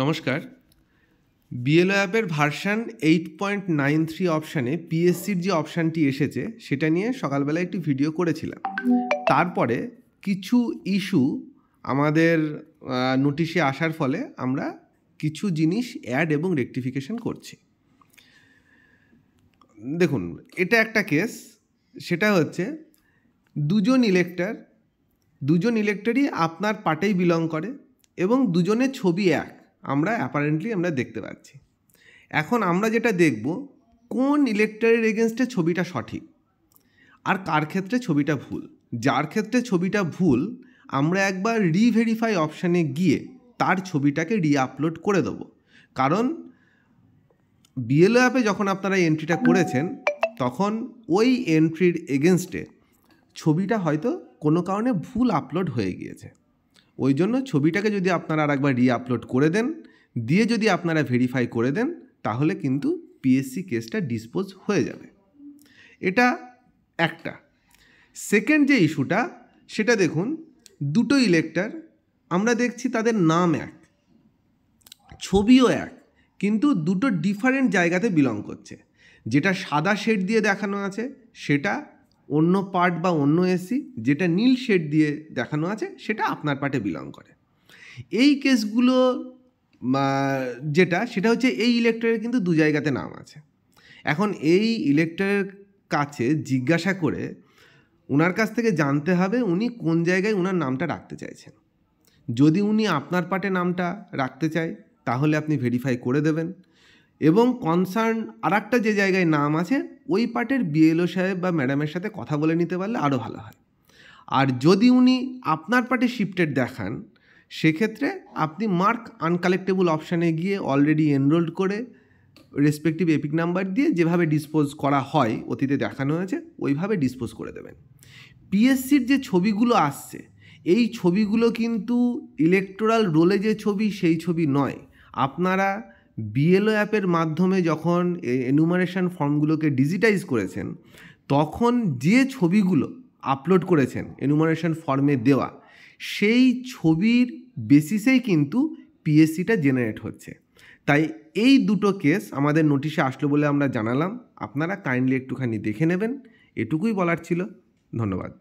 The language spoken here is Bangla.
নমস্কার। বিএলও অ্যাপের ভার্সান 8.93 অপশানে পিএসসির যে অপশানটি এসেছে সেটা নিয়ে সকালবেলা একটি ভিডিও করেছিলাম। তারপরে কিছু ইস্যু আমাদের নোটিশে আসার ফলে আমরা কিছু জিনিস অ্যাড এবং রেকটিফিকেশন করছি। দেখুন, এটা একটা কেস, সেটা হচ্ছে দুজন ইলেক্টরই আপনার পার্টেই বিলং করে এবং দুজনের ছবি এক আমরা দেখতে পাচ্ছি। এখন আমরা যেটা দেখব, কোন ইলেক্টরের এগেনস্টে ছবিটা সঠিক আর কার ক্ষেত্রে ছবিটা ভুল। যার ক্ষেত্রে ছবিটা ভুল আমরা একবার রিভেরিফাই অপশানে গিয়ে তার ছবিটাকে আপলোড করে দেবো। কারণ বিএলও অ্যাপে যখন আপনারা এন্ট্রিটা করেছেন তখন ওই এন্ট্রির এগেনস্টে ছবিটা হয়তো কোনো কারণে ভুল আপলোড হয়ে গিয়েছে। ওই জন্য ছবিটাকে যদি আপনারা আর একবার আপলোড করে দেন, দিয়ে যদি আপনারা ভেরিফাই করে দেন, তাহলে কিন্তু পিএসসি কেসটা ডিসপোজ হয়ে যাবে। এটা একটা। সেকেন্ড যে ইস্যুটা, সেটা দেখুন, দুটো ইলেক্টর আমরা দেখছি তাদের নাম এক, ছবিও এক, কিন্তু দুটো ডিফারেন্ট জায়গাতে বিলং করছে। যেটা সাদা শেড দিয়ে দেখানো আছে সেটা অন্য পার্ট বা অন্য এসি, যেটা নীল শেড দিয়ে দেখানো আছে সেটা আপনার পার্টে বিলং করে। এই কেসগুলো সেটা হচ্ছে এই ইলেক্টরের কিন্তু দু জায়গাতে নাম আছে। এখন এই ইলেক্টরের কাছে জিজ্ঞাসা করে ওনার কাছ থেকে জানতে হবে উনি কোন জায়গায় ওনার নামটা রাখতে চাইছেন। যদি উনি আপনার পার্টে নামটা রাখতে চায় তাহলে আপনি ভেরিফাই করে দেবেন এবং কনসার্ন আর একটা যে জায়গায় নাম আছে ওই পার্টের বিএলও সাহেব বা ম্যাডামের সাথে কথা বলে নিতে পারলে আরও ভালো হয়। আর যদি উনি আপনার পার্টে শিফটেড দেখান, সেক্ষেত্রে আপনি মার্ক আনকালেক্টেবল অপশানে গিয়ে অলরেডি এনরোল্ড করে রেসপেক্টিভ এপিক নাম্বার দিয়ে যেভাবে ডিসপোজ করা হয় অতীতে দেখানো হয়েছে ওইভাবে ডিসপোজ করে দেবেন। পিএসসির যে ছবিগুলো আসছে এই ছবিগুলো কিন্তু ইলেকটোরাল রোলে যে ছবি সেই ছবি নয়। আপনারা বিএলও অ্যাপের মাধ্যমে যখন এনুমারেশন ফর্মগুলোকে ডিজিটাইজ করেছেন তখন যে ছবিগুলো আপলোড করেছেন এনুমারেশন ফর্মে দেওয়া, সেই ছবির বেসিসেই কিন্তু পিএসসিটা জেনারেট হচ্ছে। তাই এই দুটো কেস আমাদের নোটিশে আসলো বলে আমরা জানালাম, আপনারা কাইন্ডলি একটুখানি দেখে নেবেন। এটুকুই বলার ছিল। ধন্যবাদ।